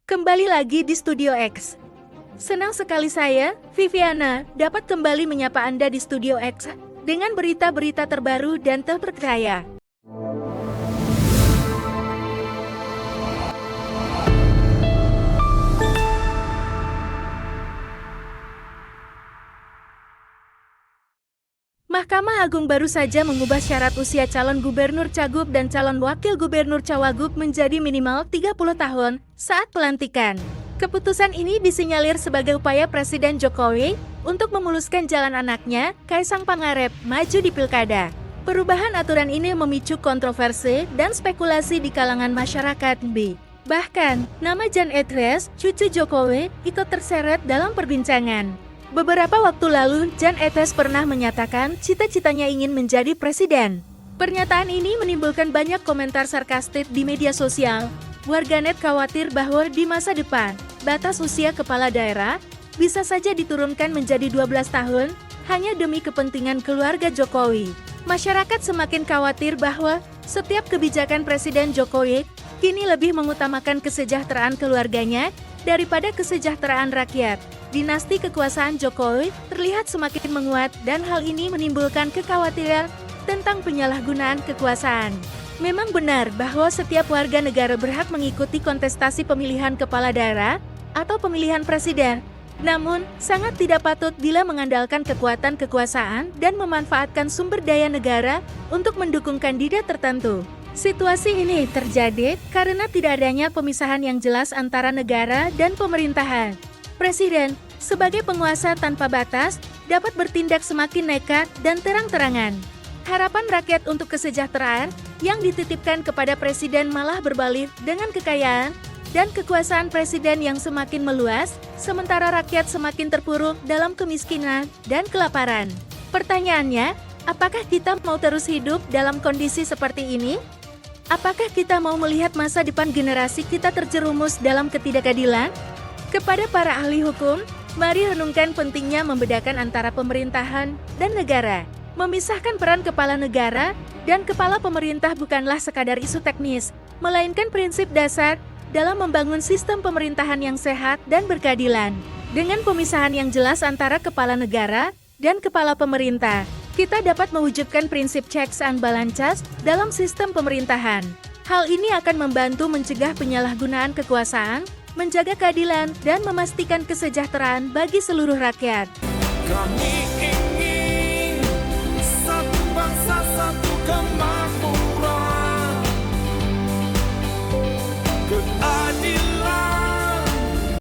Kembali lagi di Studio X. Senang sekali saya, Viviana, dapat kembali menyapa Anda di Studio X dengan berita-berita terbaru dan terpercaya. Mahkamah Agung baru saja mengubah syarat usia calon gubernur Cagup dan calon wakil gubernur Cawagup menjadi minimal 30 tahun saat pelantikan. Keputusan ini disinyalir sebagai upaya Presiden Jokowi untuk memuluskan jalan anaknya, Kaisang Pangarep, maju di pilkada. Perubahan aturan ini memicu kontroversi dan spekulasi di kalangan masyarakat B. Bahkan, nama Jan Etes, cucu Jokowi, ikut terseret dalam perbincangan. Beberapa waktu lalu, Jan Etes pernah menyatakan cita-citanya ingin menjadi presiden. Pernyataan ini menimbulkan banyak komentar sarkastik di media sosial. Warganet khawatir bahwa di masa depan, batas usia kepala daerah bisa saja diturunkan menjadi 12 tahun hanya demi kepentingan keluarga Jokowi. Masyarakat semakin khawatir bahwa setiap kebijakan Presiden Jokowi kini lebih mengutamakan kesejahteraan keluarganya daripada kesejahteraan rakyat. Dinasti kekuasaan Jokowi terlihat semakin menguat dan hal ini menimbulkan kekhawatiran tentang penyalahgunaan kekuasaan. Memang benar bahwa setiap warga negara berhak mengikuti kontestasi pemilihan kepala daerah atau pemilihan presiden. Namun, sangat tidak patut bila mengandalkan kekuatan kekuasaan dan memanfaatkan sumber daya negara untuk mendukung kandidat tertentu. Situasi ini terjadi karena tidak adanya pemisahan yang jelas antara negara dan pemerintahan. Presiden, sebagai penguasa tanpa batas, dapat bertindak semakin nekat dan terang-terangan. Harapan rakyat untuk kesejahteraan yang dititipkan kepada presiden malah berbalik dengan kekayaan dan kekuasaan presiden yang semakin meluas, sementara rakyat semakin terpuruk dalam kemiskinan dan kelaparan. Pertanyaannya, apakah kita mau terus hidup dalam kondisi seperti ini? Apakah kita mau melihat masa depan generasi kita terjerumus dalam ketidakadilan? Kepada para ahli hukum, mari renungkan pentingnya membedakan antara pemerintahan dan negara. Memisahkan peran kepala negara dan kepala pemerintah bukanlah sekadar isu teknis, melainkan prinsip dasar dalam membangun sistem pemerintahan yang sehat dan berkeadilan. Dengan pemisahan yang jelas antara kepala negara dan kepala pemerintah, kita dapat mewujudkan prinsip checks and balances dalam sistem pemerintahan. Hal ini akan membantu mencegah penyalahgunaan kekuasaan, menjaga keadilan, dan memastikan kesejahteraan bagi seluruh rakyat. Kami ingin satu bangsa, satu kembali.